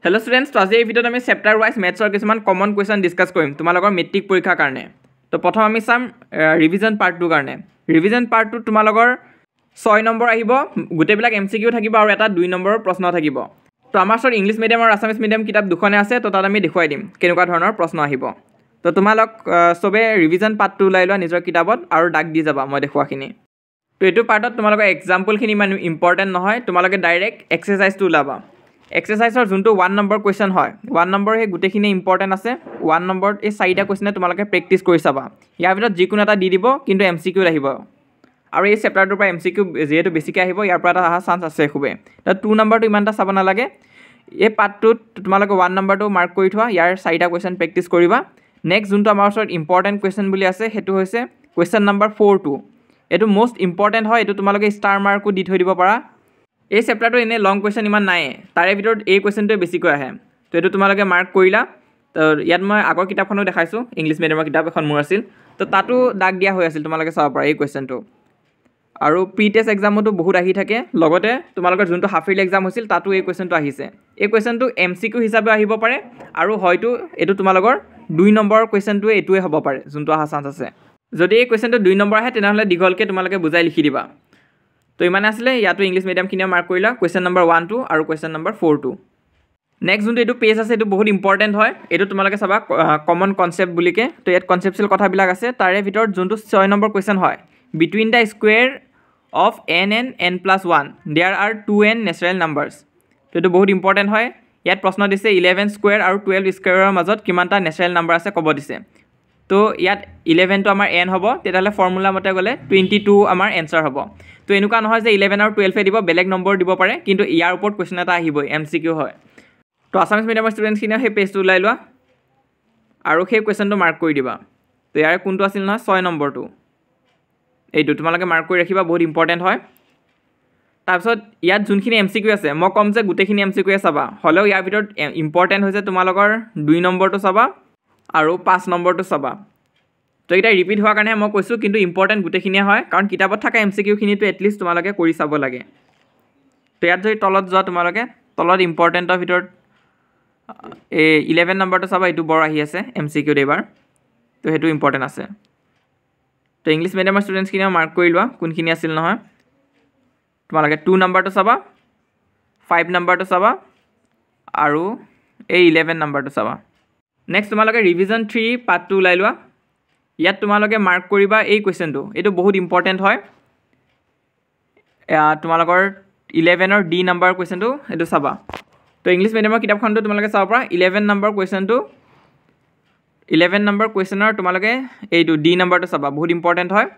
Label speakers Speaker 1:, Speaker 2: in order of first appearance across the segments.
Speaker 1: Hello students, to আজি এই ভিডিওত আমি চেপ্টাৰ ওয়াইজ মেথছৰ কিছুমান কমন কোৱেশ্চন ডিসকাস কৰিম তোমালোকৰ মেট্ৰিক পৰীক্ষাৰ কাৰণে। তো প্ৰথম আমি চাম ৰিভিজন পাৰ্ট 2 কাৰণে। ৰিভিজন পাৰ্ট 2 তোমালোকৰ 6 নম্বৰ আহিব, গোটেইবিলাক এমসিকিউ থাকিব আৰু এটা 2 নম্বৰৰ প্ৰশ্ন থাকিব। তো আমাৰ ওচৰত ইংলিছ মিডিয়াম আৰু আছামিজ মিডিয়াম কিতাপ দুখনে আছে, তো তাত আমি দেখুৱাই দিম কেনেকুৱা ধৰণৰ প্ৰশ্ন আহিব। তো তোমালোক সবে ৰিভিজন পাৰ্ট 2 ওলাই লোৱা নিজৰ কিতাপত আৰু ডাক দি যাবা মই দেখুৱাখিনি। তো এইটো পাৰ্টত তোমালোকৰ এক্সাম্পলখিনি ইমান ইম্পৰ্টেণ্ট নহয়, তোমালোকে ডাইৰেক্ট এক্সাৰসাইজটো ওলাবা। এক্সাৰসাইজৰ যোনটো 1 নম্বৰ কুৱেশ্যন হয় 1 নম্বৰ হে গোটেইখিনি ইম্পৰ্টেণ্ট আছে। 1 নম্বৰত এই 4টা কুৱেশ্যনে তোমালোকে প্ৰেক্টিছ কৰি চাবা। ইয়াৰ ভিতৰত যিকোনো এটা দি দিব, কিন্তু এমসিকিউ আহিব আৰু এই চেপ্টাৰটোৰ পৰা এমসিকিউ যেহেতু বেছিকৈ আহিব, ইয়াৰ পৰা এটা অহা চান্স আছে খুবে। তো 2 নম্বৰটো ইমান এটা চাব নালাগে। এই পাৰ্টটোত তোমালোকে 1 নম্বৰটো মাৰ্ক কৰি থোৱা, ইয়াৰ 4টা কুৱেশ্যন প্ৰেক্টিছ কৰিবা। নেক্সট যোনটো আমাৰ ওচৰত ইম্পৰ্টেণ্ট কুৱেশ্যন বুলি আছে সেইটো হৈছে কুৱেশ্যন নম্বৰ 4-2। এইটো মোষ্ট ইম্পৰ্টেণ্ট হয়, এইটো তোমালোকে ষ্টাৰ মাৰ্কো দি থৈ দিব পাৰা। এই চেপ্টাৰটো এনে লং কুৱেশ্যন ইমান নাই, তাৰে ভিতৰত এই কুৱেশ্যনটোৱে বেছিকৈ আহে। তো এইটো তোমালোকে মাৰ্ক কৰিলা। তো ইয়াত মই আগৰ কিতাপখনো দেখাইছোঁ, ইংলিছ মিডিয়ামৰ কিতাপ এখন মোৰ আছিল, তো তাতো দাগ দিয়া হৈ আছিল, তোমালোকে চাব পাৰা এই কুৱেশ্যনটো। আৰু প্ৰি টেষ্ট এক্সামতো বহুত আহি থাকে, লগতে তোমালোকৰ যোনটো হাফ ইয়াৰলি এক্সাম হৈছিল তাতো এই কুৱেশ্যনটো আহিছে। এই কুৱেশ্যনটো এমসিকিউ হিচাপে আহিব পাৰে আৰু হয়তো এইটো তোমালোকৰ 2 নম্বৰৰ কুৱেশ্যনটোৱে এইটোৱে হ'ব পাৰে, যোনটো অহা চান্স আছে। যদি এই কুৱেশ্যনটো 2 নম্বৰ আহে তেনেহ'লে দীঘলকৈ তোমালোকে বুজাই লিখি দিবা। তো ইমান আছিলে, ইয়াতো ইংলিছ মিডিয়ামখিনিও মাৰ্ক কৰিলা, কুৱেশ্যন নম্বৰ 1-2 আৰু কুৱেশ্যন নম্বৰ 4-2। নেক্সট যোনটো এইটো পেজ আছে এইটো বহুত ইম্পৰ্টেণ্ট হয়, এইটো তোমালোকে চাবা কমন কনচেপ্ট বুলিকে। তো ইয়াত কনচেপ্টচুৱেল কথাবিলাক আছে, তাৰে ভিতৰত যোনটো 6 নম্বৰ কুৱেশ্যন হয়, between the square of n and n+1 there are 2n natural numbers. তো এইটো বহুত ইম্পৰ্টেণ্ট হয়। ইয়াত প্ৰশ্ন দিছে 11 স্কুৱেৰ আৰু 12 স্কুৱেৰৰ মাজত কিমানটা নেচাৰেল নাম্বাৰ আছে ক'ব দিছে। তো ইয়াত 11টো আমাৰ n হ'ব, তেতিয়াহ'লে ফৰ্মুলা মতে গ'লে 22 আমাৰ এনচাৰ হ'ব। তো এনেকুৱা নহয় যে 11 আৰু 12 দিব, বেলেগ নম্বৰ দিব পাৰে, কিন্তু ইয়াৰ ওপৰত কুৱেশ্যন এটা আহিবই, এমসিকিউ হয়। তো আছামিজ মিডিয়ামৰ ষ্টুডেণ্টখিনিও সেই পেজটো ওলাই লোৱা আৰু সেই কুৱেশ্যনটো মাৰ্ক কৰি দিবা। তো ইয়াৰ কোনটো আছিল নহয় 6 নম্বৰটো, এইটো তোমালোকে মাৰ্ক কৰি ৰাখিবা, বহুত ইম্পৰ্টেণ্ট হয়। তাৰপিছত ইয়াত যোনখিনি এমসিকিউ আছে, মই ক'ম যে গোটেইখিনি এমসিকিউৱে চাবা, হ'লেও ইয়াৰ ভিতৰত ইম্পৰ্টেণ্ট হৈছে তোমালোকৰ 2 নম্বৰটো চাবা আৰু 5 নম্বৰটো চাবা। তো এইকেইটা ৰিপিট হোৱাৰ কাৰণে মই কৈছোঁ, কিন্তু ইম্পৰ্টেণ্ট গোটেইখিনিয়ে হয়, কাৰণ কিতাপত থকা এমসিকিউখিনিতো এটলিষ্ট তোমালোকে কৰি চাব লাগে। তো ইয়াত যদি তলত যোৱা তোমালোকে তলত ইম্পৰ্টেণ্টৰ ভিতৰত এই 11 নম্বৰটো চাবা, এইটো বৰ আহি আছে এমসিকিউত এইবাৰ, তো সেইটো ইম্পৰ্টেণ্ট আছে। তো ইংলিছ মিডিয়ামৰ ষ্টুডেণ্টছখিনিও মাৰ্ক কৰি লোৱা কোনখিনি আছিল নহয়। তোমালোকে 2 নম্বৰটো চাবা, 5 নম্বৰটো চাবা আৰু এই 11 নম্বৰটো চাবা। নেক্সট তোমালোকে ৰিভিজন 3 পাৰ্ট 2 ওলাই লোৱা। ইয়াত তোমালোকে মাৰ্ক কৰিবা এই কুৱেশ্যনটো, এইটো বহুত ইম্পৰ্টেণ্ট হয়। তোমালোকৰ 11ৰ D নম্বৰ কুৱেশ্যনটো এইটো চাবা। তো ইংলিছ মিডিয়ামৰ কিতাপখনটো তোমালোকে চাব পাৰা, 11 নম্বৰ কুৱেশ্যনটো 11 নম্বৰ কুৱেশ্যনৰ তোমালোকে এইটো D নম্বৰটো চাবা, বহুত ইম্পৰ্টেণ্ট হয়।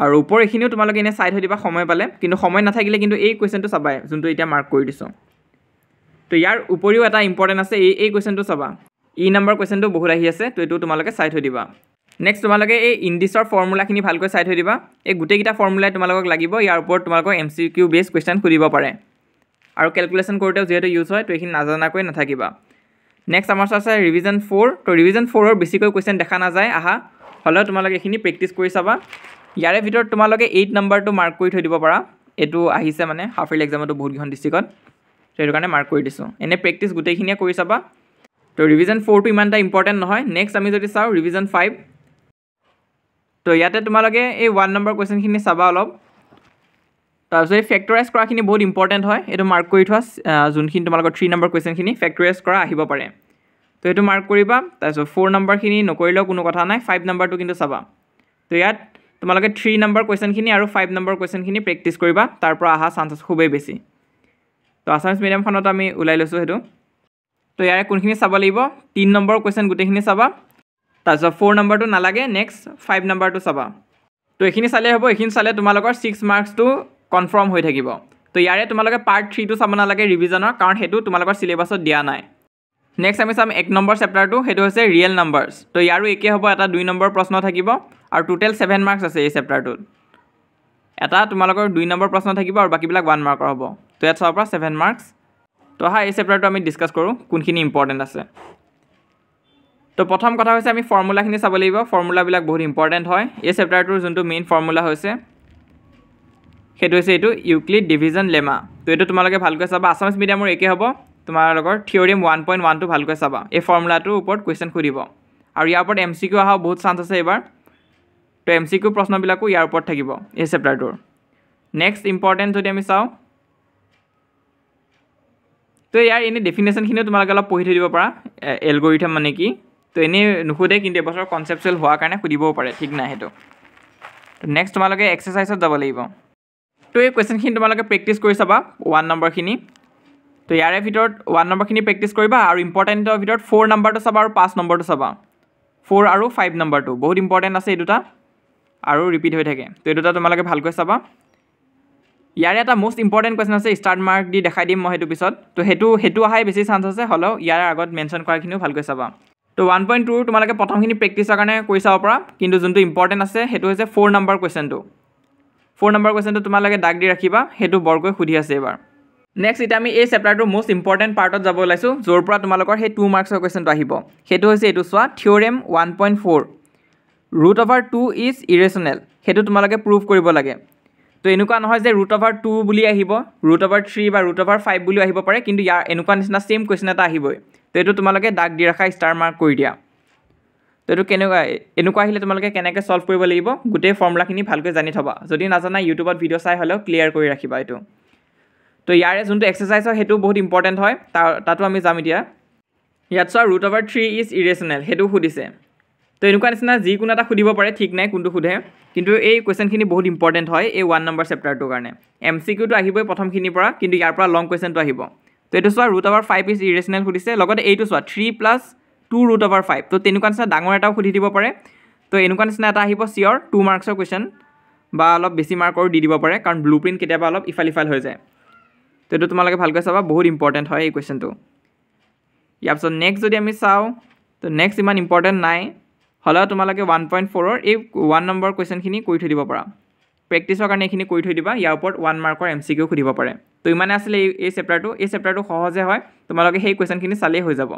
Speaker 1: আৰু ওপৰ এইখিনিও তোমালোকে এনে চাই থৈ দিবা সময় পালে, কিন্তু সময় নাথাকিলে কিন্তু এই কুৱেশ্যনটো চাবাই, যোনটো এতিয়া মাৰ্ক কৰি দিছোঁ। তো ইয়াৰ উপৰিও এটা ইম্পৰ্টেণ্ট আছে, এই কুৱেশ্যনটো চাবা, ই নম্বৰ কুৱেশ্যনটো বহুত আহি আছে, তো এইটো তোমালোকে চাই থৈ দিবা। নেক্সট তোমালোকে এই ইণ্ডিছৰ ফৰ্মুলাখিনি ভালকৈ চাই থৈ দিবা। এই গোটেইকেইটা ফৰ্মুলাই তোমালোকক লাগিব, ইয়াৰ ওপৰত তোমালোকক এমসিকিউ বেছ কুৱেশ্যন সুধিব পাৰে, আৰু কেলকুলেশ্যন কৰোঁতেও যিহেতু ইউজ হয়, তো এইখিনি নাজানাকৈ নাথাকিবা। নেক্সট আমাৰ আছে ৰিভিজন 4। তো ৰিভিজন 4ৰ বেছিকৈ কুৱেশ্যন দেখা নাযায় আহা, হ'লেও তোমালোকে এইখিনি প্ৰেক্টিছ কৰি চাবা। ইয়াৰে ভিতৰত তোমালোকে 8 নম্বৰটো মাৰ্ক কৰি থৈ দিব পাৰা, এইটো আহিছে মানে হাফ ইয়াৰলি এক্সামতো বহুতকেইখন ডিষ্ট্ৰিক্টত, তো সেইটো কাৰণে মাৰ্ক কৰি দিছোঁ। এনে প্ৰেক্টিছ গোটেইখিনিয়ে কৰি চাবা। তো ৰিভিজন 4টো ইমান এটা ইম্পৰ্টেণ্ট নহয়। নেক্সট আমি যদি চাওঁ ৰিভিজন 5, তো ইয়াতে তোমালোকে এই 1 নম্বৰ কুৱেশ্যনখিনি চাবা অলপ। তাৰপিছত এই ফেক্টৰাইজ কৰাখিনি বহুত ইম্পৰ্টেণ্ট হয়, এইটো মাৰ্ক কৰি থোৱা, যোনখিনি তোমালোকৰ 3 নম্বৰ কুৱেশ্যনখিনি ফেক্টৰাইজ কৰা আহিব পাৰে, তো সেইটো মাৰ্ক কৰিবা। তাৰপিছত 4 নম্বৰখিনি নকৰিলেও কোনো কথা নাই, 5 নম্বৰটো কিন্তু চাবা। তো ইয়াত তোমালোকে 3 নম্বৰ কুৱেশ্যনখিনি আৰু 5 নম্বৰ কুৱেশ্যনখিনি প্ৰেক্টিছ কৰিবা, তাৰ পৰা অহা চান্স খুবেই বেছি। তো আছামিজ মিডিয়ামখনত আমি ওলাই লৈছোঁ সেইটো। তো ইয়াৰে কোনখিনি চাব লাগিব, 3 নম্বৰ কুৱেশ্যন গোটেইখিনি চাবা, তাৰপিছত 4 নম্বৰটো নালাগে, নেক্সট 5 নম্বৰটো চাবা। তো এইখিনি চালেই হ'ব, এইখিনি চালে তোমালোকৰ 6 মাৰ্কছটো কনফাৰ্ম হৈ থাকিব। তো ইয়াৰে তোমালোকে পাৰ্ট 3টো চাব নালাগে ৰিভিজনৰ, কাৰণ সেইটো তোমালোকৰ চিলেবাছত দিয়া নাই। নেক্সট আমি চাম 1 নম্বৰ চেপ্টাৰটো, সেইটো হৈছে ৰিয়েল নাম্বাৰ্ছ। তো ইয়াৰো একেই হ'ব, এটা 2 নম্বৰ প্ৰশ্ন থাকিব আৰু টোটেল 7 মাৰ্কছ আছে এই চেপ্টাৰটোত। এটা তোমালোকৰ 2 নম্বৰ প্ৰশ্ন থাকিব আৰু বাকীবিলাক 1 মাৰ্কৰ হ'ব। তো ইয়াত চাব পৰা 7 মাৰ্কছ। তো আহা এই চেপ্টাৰটো আমি ডিছকাছ কৰোঁ কোনখিনি ইম্পৰ্টেণ্ট আছে। তো প্ৰথম কথা হৈছে আমি ফৰ্মুলাখিনি চাব লাগিব, ফৰ্মুলাবিলাক বহুত ইম্পৰ্টেণ্ট হয়। এই চেপ্টাৰটোৰ যোনটো মেইন ফৰ্মুলা হৈছে সেইটো হৈছে এইটো ইউক্লিড ডিভিজন লেমা। তো এইটো তোমালোকে ভালকৈ চাবা, আছামিজ মিডিয়ামৰ একে হ'ব, তোমালোকৰ থিওৰিম 1.1 টো ভালকৈ চাবা এই ফৰ্মুলাটোৰ ওপৰত কোৱেশ্চন খুদিব আৰু ইয়াৰ ওপৰত এমসিকিউ অহা বহুত চান্স আছে এবাৰ তো এমসিকিউ প্ৰশ্নবিলাকো ইয়াৰ ওপৰত থাকিব এই চেপ্টাৰটোৰ নেক্সট ইম্পৰ্টেন্ট যদি আমি চাওঁ তো ইয়াৰ এনে ডেফিনেশ্যনখিনিও তোমালোকে অলপ পঢ়ি থৈ দিব পাৰা এলগৰিথম মানে কি তো এনেই নুসুধে কিন্তু এবছৰ কনচেপচুৱেল হোৱাৰ কাৰণে সুধিবও পাৰে ঠিক নাই সেইটো তো নেক্সট তোমালোকে এক্সাৰচাইজত যাব লাগিব তো এই কুৱেশ্যনখিনি তোমালোকে প্ৰেক্টিছ কৰি চাবা 1 নম্বৰখিনি তো ইয়াৰে ভিতৰত 1 নম্বৰখিনি প্ৰেক্টিছ কৰিবা আৰু ইম্পৰ্টেণ্টৰ ভিতৰত 4 নম্বৰটো চাবা আৰু 5 নম্বৰটো চাবা 4 আৰু 5 নম্বৰটো বহুত ইম্পৰ্টেণ্ট আছে এই দুটা আৰু ৰিপিট হৈ থাকে তো এই দুটা তোমালোকে ভালকৈ চাবা ইয়াৰে এটা মোষ্ট ইম্পৰ্টেণ্ট কুৱেশ্যন আছে ষ্টাৰ্ট মাৰ্ক দি দেখাই দিম মই সেইটো পিছত তো সেইটো অহাই বেছি চান্স আছে হ'লেও ইয়াৰ আগত মেনশ্যন কৰাখিনিও ভালকৈ চাবা তো 1.2 তোমালোকে প্ৰথমখিনি প্ৰেক্টিছৰ কাৰণে কৰি চাব পৰা কিন্তু যোনটো ইম্পৰ্টেণ্ট আছে সেইটো হৈছে 4 নম্বৰ কুৱেশ্যনটো 4 নম্বৰ কুৱেশ্যনটো তোমালোকে দাগ দি ৰাখিবা সেইটো বৰকৈ সুধি আছে এবাৰ নেক্সট এতিয়া আমি এই চেপ্টাৰটোৰ মোষ্ট ইম্পৰ্টেণ্ট পাৰ্টত যাব ওলাইছোঁ য'ৰ পৰা তোমালোকৰ সেই 2 মাৰ্কছৰ কুৱেশ্যনটো আহিব সেইটো হৈছে এইটো চোৱা থিওৰেম 1.4 √2 ইজ ইৰেশ্যনেল সেইটো তোমালোকে প্ৰুভ কৰিব লাগে তো এনেকুৱা নহয় যে √2 বুলি আহিব √3 বা √5 বুলি আহিব পাৰে কিন্তু ইয়াৰ এনেকুৱা নিচিনা সেম কুৱেশ্যন এটা আহিবই তো এইটো তোমালোকে দাগ দি ৰাখা ষ্টাৰ মাৰ্ক কৰি দিয়া তো এইটো এনেকুৱা আহিলে তোমালোকে কেনেকৈ সলভ কৰিব লাগিব গোটেই ফৰ্মুলাখিনি ভালকৈ জানি থবা যদি নাজানা ইউটিউবত ভিডিঅ' চাই হ'লেও ক্লিয়াৰ কৰি ৰাখিবা এইটো তো ইয়াৰে যোনটো এক্সাৰচাইজ হয় সেইটো বহুত ইম্পৰ্টেণ্ট হয় তাতো আমি যাম এতিয়া ইয়াত চোৱা √3 ইজ ইৰেশ্যনেল সেইটো সুধিছে তো এনেকুৱা নিচিনা যিকোনো এটা সুধিব পাৰে ঠিক নাই কোনটো সোধে কিন্তু এই কুৱেশ্যনখিনি বহুত ইম্পৰ্টেণ্ট হয় এই 1 নম্বৰ চেপ্টাৰটোৰ কাৰণে এমচিকিউটো আহিবই প্ৰথমখিনিৰ পৰা কিন্তু ইয়াৰ পৰা লং কুৱেশ্যনটো আহিব তো এইটো চোৱা √5 ইজ ইৰেশ্যনেল সুধিছে লগতে এইটো চোৱা 3 + 2 √5 তো তেনেকুৱা নিচিনা ডাঙৰ এটাও সুধি দিব পাৰে তো এনেকুৱা নিচিনা এটা আহিব চিয়ৰ 2 মাৰ্কছৰ কুৱেশ্যন বা অলপ বেছি মাৰ্কৰ দি দিব পাৰে কাৰণ ব্লু প্ৰিণ্ট কেতিয়াবা অলপ ইফাল সিফাল হৈ যায় তো এইটো তোমালোকে ভালকৈ চাবা বহুত ইম্পৰ্টেণ্ট হয় এই কুৱেশ্যনটো ইয়াৰ পিছত নেক্সট যদি আমি চাওঁ তো নেক্সট ইমান ইম্পৰ্টেণ্ট নাই হ'লেও তোমালোকে 1.4ৰ এই 1 নম্বৰ কুৱেশ্যনখিনি কৰি থৈ দিব পাৰা প্ৰেক্টিছৰ কাৰণে এইখিনি কৰি থৈ দিবা ইয়াৰ ওপৰত 1 মাৰ্কৰ এমচিকিউ সুধিব পাৰে তো ইমানে আছিলে এই চেপ্টাৰটো সহজে হয় তোমালোকে সেই কুৱেশ্যনখিনি চালেই হৈ যাব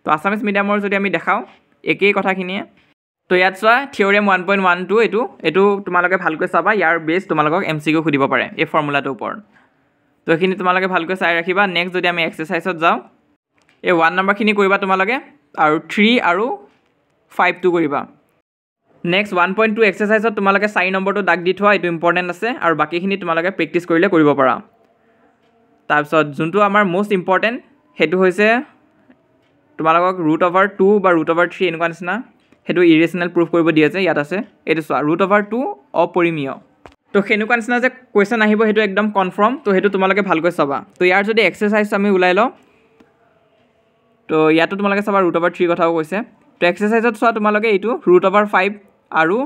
Speaker 1: তো আছামিজ মিডিয়ামৰ যদি আমি দেখাওঁ একেই কথাখিনিয়ে তো ইয়াত চোৱা থিওৰেম 1.12 এইটো তোমালোকে ভালকৈ চাবা ইয়াৰ বেছ তোমালোকক এমচিকিউ সুধিব পাৰে এই ফৰ্মুলাটোৰ ওপৰত তো এইখিনি তোমালোকে ভালকৈ চাই ৰাখিবা নেক্সট যদি আমি এক্সাৰচাইজত যাওঁ এই 1 নম্বৰখিনি কৰিবা তোমালোকে আৰু 3 আৰু 5 টো কৰিবা নেক্সট 1.2 এক্সাৰচাইজত তোমালোকে 4 নম্বৰটো দাগ দি থোৱা এইটো ইম্পৰ্টেণ্ট আছে আৰু বাকীখিনি তোমালোকে প্ৰেক্টিছ কৰিলে কৰিব পাৰা তাৰপিছত যোনটো আমাৰ মোষ্ট ইম্পৰ্টেণ্ট সেইটো হৈছে তোমালোকক √2 বা √3 এনেকুৱা নিচিনা সেইটো ইৰেশ্যনেল প্ৰুভ কৰিব দিয়ে যে ইয়াত আছে এইটো চোৱা √2 অপৰিমেয় তো সেনেকুৱা নিচিনা যে কুৱেশ্যন আহিব সেইটো একদম কনফাৰ্ম তো সেইটো তোমালোকে ভালকৈ চাবা তো ইয়াৰ যদি এক্সাৰচাইজ আমি ওলাই লওঁ তো ইয়াতো তোমালোকে চাবা √3 কথাও কৈছে তো এক্সাৰচাইজত চোৱা তোমালোকে এইটো √5 আৰু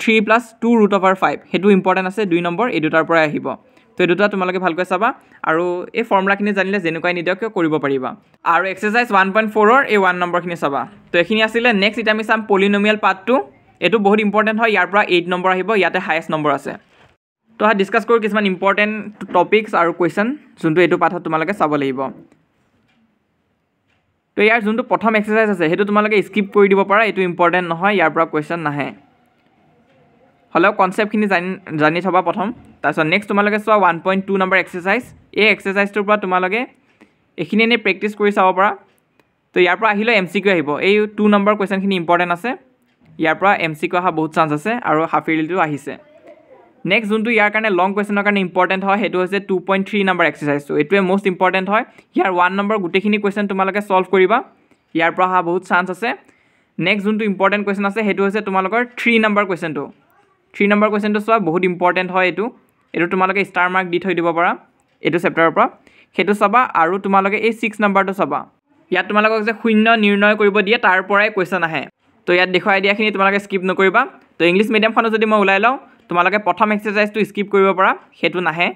Speaker 1: 3 + 2 √5 সেইটো ইম্পৰ্টেণ্ট আছে 2 নম্বৰ এই দুটাৰ পৰাই আহিব তো এই দুটা তোমালোকে ভালকৈ চাবা আৰু এই ফৰ্মুলাখিনি জানিলে যেনেকুৱাই নিদিয়ক কিয় কৰিব পাৰিবা আৰু এক্সাৰচাইজ 1.4ৰ এই 1 নম্বৰখিনি চাবা তো এইখিনি আছিলে নেক্সট এতিয়া আমি চাম পলিনমিয়েল পাৰ্টটো এইটো বহুত ইম্পৰ্টেণ্ট হয় ইয়াৰ পৰা 8 নম্বৰ আহিব ইয়াতে হায়েষ্ট নম্বৰ আছে তো ডিছকাছ কৰোঁ কিছুমান ইম্পৰ্টেণ্ট টপিকছ আৰু কুৱেশ্যন যোনটো এইটো পাঠত তোমালোকে চাব লাগিব তো ইয়াৰ যোনটো প্ৰথম এক্সাৰচাইজ আছে সেইটো তোমালোকে স্কিপ কৰি দিব পাৰা এইটো ইম্পৰ্টেণ্ট নহয় ইয়াৰ পৰা কুৱেশ্যন নাহে হ'লেও কনচেপ্টখিনি জানি থবা প্ৰথম তাৰপিছত নেক্সট তোমালোকে চোৱা 1.2 নম্বৰ এক্সাৰচাইজ এই এক্সাৰচাইজটোৰ পৰা তোমালোকে এইখিনি এনেই প্ৰেক্টিছ কৰি চাব পাৰা তো ইয়াৰ পৰা আহিলে এমচিকিউ আহিব এই 2 নম্বৰ কুৱেশ্যনখিনি ইম্পৰ্টেণ্ট আছে ইয়াৰ পৰা এমচিকিউ অহা বহুত চান্স আছে আৰু হাফ ইয়াৰলিটো আহিছে নেক্সট যোনটো ইয়াৰ কাৰণে লং কুৱেশ্যনৰ কাৰণে ইম্পৰ্টেণ্ট হয় সেইটো হৈছে 2.3 নম্বৰ এক্সাৰচাইজটো এইটোৱে মোষ্ট ইম্পৰ্টেণ্ট হয় ইয়াৰ 1 নম্বৰ গোটেইখিনি কুৱেশ্যন তোমালোকে সলভ কৰিবা ইয়াৰ পৰা অহা বহুত চান্স আছে নেক্সট যোনটো ইম্পৰ্টেণ্ট কুৱেশ্যন আছে সেইটো হৈছে তোমালোকৰ 3 নম্বৰ কুৱেশ্যনটো 3 নম্বৰ কুৱেশ্যনটো চোৱা বহুত ইম্পৰ্টেণ্ট হয় এইটো তোমালোকে ষ্টাৰ মাৰ্ক দি থৈ দিব পাৰা এইটো চেপ্টাৰৰ পৰা সেইটো চাবা আৰু তোমালোকে এই 6 নম্বৰটো চাবা ইয়াত তোমালোকক যে শূন্য নিৰ্ণয় কৰিব দিয়ে তাৰ পৰাই কুৱেশ্যন আহে তো ইয়াত দেখুৱাই দিয়াখিনি তোমালোকে স্কিপ নকৰিবা তো ইংলিছ মিডিয়ামখনো যদি মই ওলাই লওঁ তোমালোকে প্ৰথম এক্সাৰচাইজটো স্কিপ কৰিব পাৰা সেইটো নাহে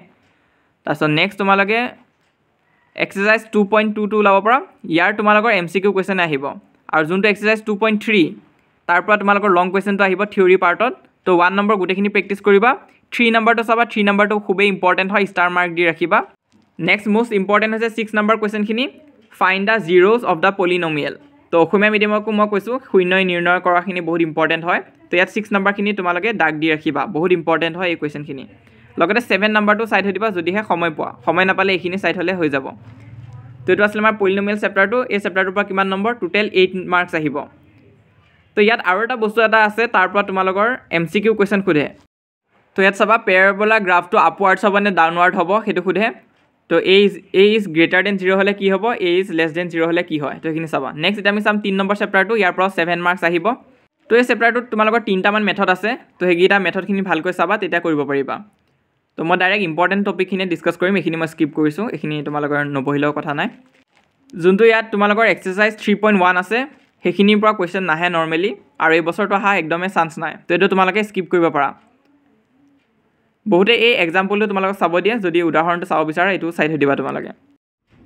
Speaker 1: তাৰপিছত নেক্সট তোমালোকে এক্সাৰচাইজ 2.22 ওলাব পাৰা ইয়াৰ তোমালোকৰ এমচিকিউ কুৱেশ্যন আহিব আৰু যোনটো এক্সাৰচাইজ 2.3 তাৰ পৰা তোমালোকৰ লং কুৱেশ্যনটো আহিব থিওৰি পাৰ্টত তো 1 নম্বৰ গোটেইখিনি প্ৰেক্টিছ কৰিবা 3 নম্বৰটো চাবা 3 নম্বৰটো খুবেই ইম্পৰ্টেণ্ট হয় ষ্টাৰ মাৰ্ক দি ৰাখিবা নেক্সট মোষ্ট ইম্পৰ্টেণ্ট হৈছে 6 নম্বৰ কুৱেশ্যনখিনি find the zeroes of the polynomial তো অসমীয়া মিডিয়ামকো মই কৈছোঁ শূন্যই নিৰ্ণয় কৰাখিনি বহুত ইম্পৰ্টেণ্ট হয় তো ইয়াত 6 নম্বৰখিনি তোমালোকে দাগ দি ৰাখিবা বহুত ইম্পৰ্টেণ্ট হয় এই কুৱেশ্যনখিনি লগতে 7 নম্বৰটো চাই থৈ দিবা যদিহে সময় পোৱা সময় নাপালে এইখিনি চাই থ'লে হৈ যাব তো এইটো আছিল আমাৰ পলিনমিয়েল চেপ্টাৰটো এই চেপ্টাৰটোৰ পৰা কিমান নম্বৰ টোটেল 8 মাৰ্কছ আহিব তো ইয়াত আৰু এটা বস্তু এটা আছে তাৰ পৰা তোমালোকৰ MCQ কোৱেশ্চন খুধে তো ইয়াত চাবা পেৰাবোলা গ্ৰাফটো আপৱাৰ্ডছ হ'ব নে ডাউনৱাৰ্ড হ'ব সেইটো খুধে তো a is greater than 0 হলে কি হ'ব a is less than 0 হলে কি হয় তো এইখিনি চাবা নেক্সট এটা আমি চাম 3 নম্বৰ চেপ্টাৰটো ইয়াৰ পৰা 7 মাৰ্কছ আহিব তো এই চেপ্টাৰটোত তোমালোকৰ 3টা মান মেথড আছে তো হেগিটা মেথডখিনি ভালকৈ চাবা তেতিয়া কৰিব পাৰিবা তো মই ডাইৰেক্ট ইম্পৰ্টেণ্ট টপিকখিনি ডিছকাছ কৰিম এইখিনি মই স্কিপ কৰিছোঁ এইখিনি তোমালোকৰ নপঢ়িলেও কথা নাই যোনটো ইয়াত তোমালোকৰ এক্সাৰসাইজ 3.1 আছে সেইখিনিৰ পৰা কোৱেশ্চন নাহে নৰ্মেলি আৰু এই বছৰটো অহা একদমে চান্স নাই তো এইটো তোমালোকে স্কিপ কৰিব পাৰা বহুতে এই এক্সাম্পলটো তোমালোকক চাব দিয়ে যদি উদাহৰণটো চাব বিচাৰা এইটো চাই থৈ দিবা তোমালোকে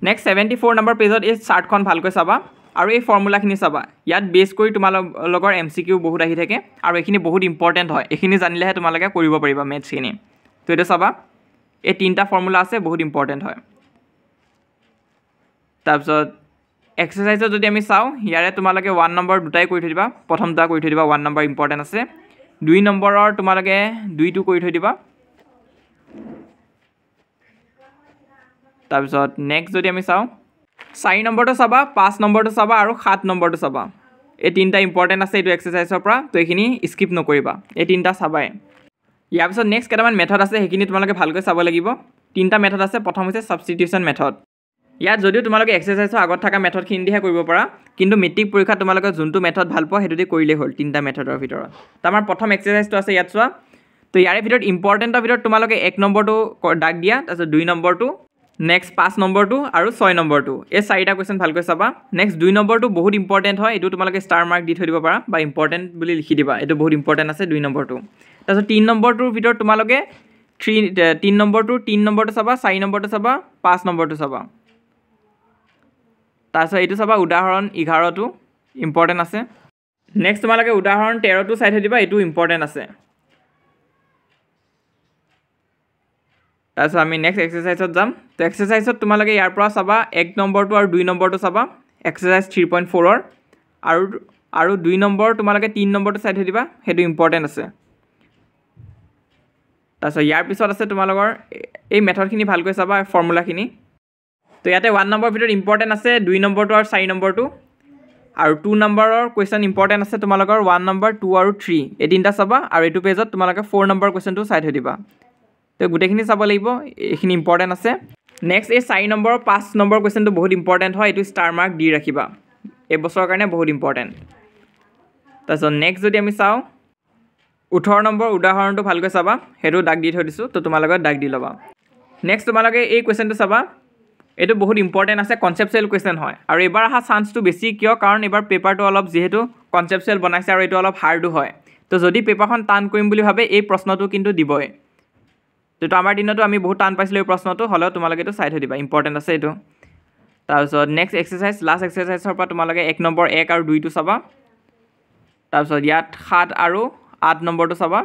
Speaker 1: নেক্সট 74 নম্বৰ পেজত এই চাৰ্টখন ভালকৈ চাবা আৰু এই ফৰ্মুলাখিনি চাবা ইয়াত বেছ কৰি তোমালোকৰ MCQ বহুত আহি থাকে আৰু এইখিনি বহুত ইম্পৰ্টেণ্ট হয় এইখিনি জানিলেহে তোমালোকে কৰিব পাৰিবা মেথছখিনি তো এইটো চাবা এই তিনিটা ফৰ্মুলা আছে বহুত ইম্পৰ্টেণ্ট হয় তাৰপিছত এক্সাৰসাইজত যদি আমি চাওঁ ইয়াৰে তোমালোকে 1 নম্বৰ দুটাই কৰি থৈ দিবা প্ৰথমটা কৰি থৈ দিবা 1 নম্বৰ ইম্পৰ্টেণ্ট আছে 2 নম্বৰৰ তোমালোকে 2টো কৰি থৈ দিবা তাৰপিছত নেক্সট যদি আমি চাওঁ 4 নম্বৰটো চাবা 5 নম্বৰটো চাবা আৰু 7 নম্বৰটো চাবা এই তিনিটা ইম্পৰ্টেণ্ট আছে এইটো এক্সাৰসাইজৰ পৰা তো এইখিনি স্কিপ নকৰিবা এই তিনিটা চাবাই ইয়াৰ পিছত নেক্সট কেইটামান মেথড আছে সেইখিনি তোমালোকে ভালকৈ চাব লাগিব তিনিটা মেথড আছে প্ৰথম হৈছে সাবষ্টিটিউশন মেথড ইয়াত যদিও তোমালোকে এক্সাৰসাইজৰ আগত থকা মেথডখিনি দিহে কৰিব পাৰা কিন্তু মেট্ৰিক পৰীক্ষাত তোমালোকে যোনটো মেথড ভাল পোৱা সেইটো দি কৰিলেই হ'ল তিনিটা মেথডৰ ভিতৰত তো আমাৰ প্ৰথম এক্সাৰসাইজটো আছে ইয়াত চোৱা তো ইয়াৰে ভিতৰত ইম্পৰ্টেণ্টৰ ভিতৰত তোমালোকে 1 নম্বৰটো দাগ দিয়া তাৰপিছত 2 নম্বৰটো নেক্সট 5 নম্বৰটো আৰু 6 নম্বৰটো এই চাৰিটা কোৱেশ্চন ভালকৈ চাবা নেক্সট 2 নম্বৰটো বহুত ইম্পৰ্টেণ্ট হয় এইটো তোমালোকে ষ্টাৰ মাৰ্ক দি থৈ দিব পাৰা বা ইম্পৰ্টেণ্ট বুলি লিখি দিবা এইটো বহুত ইম্পৰ্টেণ্ট আছে 2 নম্বৰটো তাৰপিছত 3 নম্বৰটোৰ ভিতৰত তোমালোকে 3 নম্বৰটো চাবা 4 নম্বৰটো চাবা 5 নম্বৰটো চাবা তাৰপিছত এইটো চাবা উদাহৰণ 11টো ইম্পৰ্টেণ্ট আছে নেক্সট তোমালোকে উদাহৰণ 13টো চাই থৈ দিবা এইটো ইম্পৰ্টেণ্ট আছে তাৰপিছত আমি নেক্সট এক্সাৰসাইজত যাম তো এক্সাৰসাইজত তোমালোকে ইয়াৰ পৰা চাবা 1 নম্বৰটো আৰু 2 নম্বৰটো চাবা এক্সাৰসাইজ 3.4ৰ আৰু 2 নম্বৰ তোমালোকে 3 নম্বৰটো চাই থৈ দিবা সেইটো ইম্পৰ্টেণ্ট আছে তাৰপিছত ইয়াৰ পিছত আছে তোমালোকৰ এই মেথডখিনি ভালকৈ চাবা ফৰ্মুলাখিনি তো ইয়াতে 1 নম্বৰ ভিতৰত ইম্পৰ্টেণ্ট আছে 2 নম্বৰটো আৰু 4 নম্বৰটো আৰু 2 নম্বৰৰ কোৱেশ্চন ইম্পৰ্টেণ্ট আছে তোমালোকৰ 1 নম্বৰ 2 আৰু 3 এই তিনিটা চাবা আৰু এইটো পেজত তোমালোকে 4 নম্বৰ কোৱেশ্চনটো চাই থৈ দিবা তো গোটেইখিনি চাব লাগিব এইখিনি ইম্পৰ্টেণ্ট আছে নেক্সট এই 4 নম্বৰ 5 নম্বৰ কোৱেশ্চনটো বহুত ইম্পৰ্টেণ্ট হয় এইটো ষ্টাৰ মাৰ্ক দি ৰাখিবা এই বছৰৰ কাৰণে বহুত ইম্পৰ্টেণ্ট তাৰপিছত নেক্সট যদি আমি চাওঁ 18 নম্বৰ উদাহৰণটো ভালকৈ চাবা সেইটো দাগ দি থৈ দিছোঁ তো তোমালোকে দাগ দি ল'বা নেক্সট তোমালোকে এই কোৱেশ্চনটো চাবা এইটো বহুত ইম্পৰ্টেণ্ট আছে কনচেপচুৱেল কোৱেশ্চন হয় আৰু এবাৰ অহা চান্সটো বেছি কিয় কাৰণ এবাৰ পেপাৰটো অলপ যিহেতু কনচেপচুৱেল বনাইছে আৰু এইটো অলপ হাৰ্ডো হয় তো যদি পেপাৰখন টান কৰিম বুলি ভাবে এই প্ৰশ্নটো কিন্তু দিবই তো আমাৰ দিনতো আমি বহুত টান পাইছিলোঁ এই প্ৰশ্নটো হ'লেও তোমালোকে এইটো চাই থৈ দিবা ইম্পৰ্টেণ্ট আছে এইটো তাৰপিছত নেক্সট এক্সাৰসাইজ লাষ্ট এক্সাৰসাইজৰ পৰা তোমালোকে 1 নম্বৰ 1 আৰু 2টো চাবা তাৰপিছত ইয়াত 7 আৰু 8 নম্বৰটো চাবা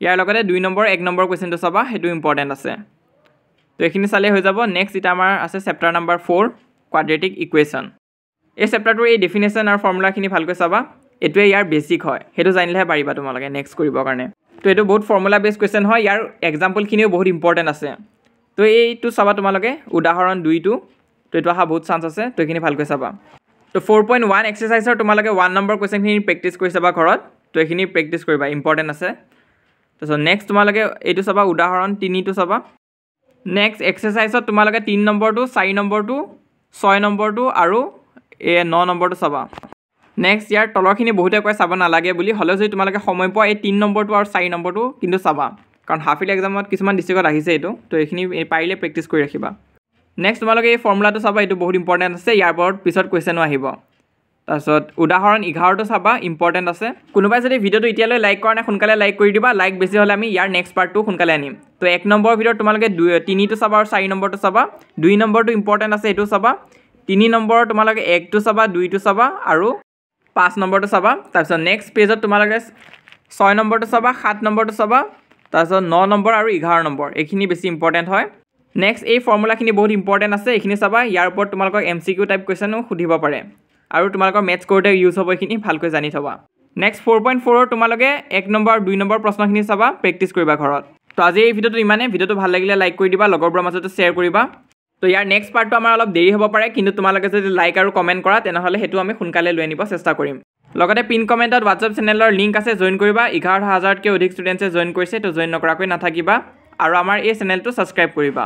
Speaker 1: ইয়াৰ লগতে 2 নম্বৰ 1 নম্বৰ কোৱেশ্চনটো চাবা সেইটো ইম্পৰ্টেণ্ট আছে তো এইখিনি চালে হৈ যাব নেক্সট এটা আমাৰ আছে চেপ্টাৰ নম্বৰ 4 কোৱাড্ৰেটিক ইকুৱেশ্যন এই চেপ্টাৰটোৰ এই ডেফিনেশ্যন আৰু ফৰ্মুলাখিনি ভালকৈ চাবা এইটোৱে ইয়াৰ বেছিক হয় সেইটো জানিলেহে পাৰিবা তোমালোকে নেক্সট কৰিবৰ কাৰণে তো এইটো বহুত ফৰ্মুলা বেছ কুৱেশ্চন হয় ইয়াৰ এক্সাম্পলখিনিও বহুত ইম্পৰ্টেণ্ট আছে তো এইটো চাবা তোমালোকে উদাহৰণ 2টো তো এইটো অহা বহুত চান্স আছে তো এইখিনি ভালকৈ চাবা তো 4.1 এক্সাৰসাইজৰ তোমালোকে 1 নম্বৰ কুৱেশ্চনখিনি প্ৰেক্টিছ কৰি চাবা ঘৰত তো এইখিনি প্ৰেক্টিছ কৰিবা ইম্পৰ্টেণ্ট আছে তাৰপিছত নেক্সট তোমালোকে এইটো চাবা উদাহৰণ 3টো চাবা নেক্সট এক্সাৰসাইজত তোমালোকে 3 নম্বৰটো 4 নম্বৰটো 6 নম্বৰটো আৰু 9 নম্বৰটো চাবা নেক্সট ইয়াৰ তলৰখিনি বহুতে কয় চাব নালাগে বুলি হ'লেও যদি তোমালোকে সময় পোৱা এই 3 নম্বৰটো আৰু 4 নম্বৰটো কিন্তু চাবা কাৰণ হাফ ইয়েৰলি এক্সামত কিছুমান ডিষ্ট্ৰিক্টত আহিছে এইটো তো এইখিনি পাৰিলে প্ৰেক্টিছ কৰি ৰাখিবা নেক্সট তোমালোকে এই ফৰ্মুলাটো চাবা এইটো বহুত ইম্পৰ্টেণ্ট আছে ইয়াৰ ওপৰত পিছত কুৱেশ্যনো আহিব তাৰপিছত উদাহৰণ 11টো চাবা ইম্পৰ্টেণ্ট আছে কোনোবাই যদি ভিডিঅ'টো এতিয়ালৈ লাইক কৰা নাই সোনকালে লাইক কৰি দিবা লাইক বেছি হ'লে আমি ইয়াৰ নেক্সট পাৰ্টটো সোনকালে আনিম তো 1 নম্বৰৰ ভিতৰত তোমালোকে 3টো চাবা আৰু 4 নম্বৰটো চাবা 2 নম্বৰটো ইম্পৰ্টেণ্ট আছে এইটো চাবা 3 নম্বৰ তোমালোকে 1টো চাবা 2টো চাবা আৰু 5 নম্বৰটো চাবা তাৰপিছত নেক্সট পেজত তোমালোকে 6 নম্বৰটো চাবা 7 নম্বৰটো চাবা তাৰপিছত 9 নম্বৰ আৰু 11 নম্বৰ এইখিনি বেছি ইম্পৰ্টেণ্ট হয় নেক্সট এই ফৰ্মুলাখিনি বহুত ইম্পৰ্টেণ্ট আছে এইখিনি চাবা ইয়াৰ ওপৰত তোমালোকক MCQ টাইপ কুৱেশ্যনো সুধিব পাৰে আৰু তোমালোকৰ মেথছ কৰোঁতে ইউজ হ'ব এইখিনি ভালকৈ জানি থবা নেক্সট 4.4ৰ তোমালোকে 1 নম্বৰ আৰু 2 নম্বৰ প্ৰশ্নখিনি চাবা প্ৰেক্টিছ কৰিবা ঘৰত তো আজি এই ভিডিঅ'টো ইমানে ভিডিঅ'টো ভাল লাগিলে লাইক কৰি দিবা লগৰবোৰৰ মাজতে শ্বেয়াৰ কৰিবা তো ইয়াৰ নেক্সট পাৰ্টটো আমাৰ অলপ দেৰি হ'ব পাৰে, কিন্তু তোমালোকে যদি লাইক আৰু কমেণ্ট কৰা তেনেহ'লে সেইটো আমি সোনকালে লৈ আনিব চেষ্টা কৰিম। লগতে পিন কমেণ্টত হোৱাটছআপ চেনেলৰ লিংক আছে, জইন কৰিবা। 11,000তকৈ অধিক ষ্টুডেণ্টছে জইন কৰিছে, তো জইন নকৰাকৈ নাথাকিবা আৰু আমাৰ এই চেনেলটো ছাবস্ক্ৰাইব কৰিবা।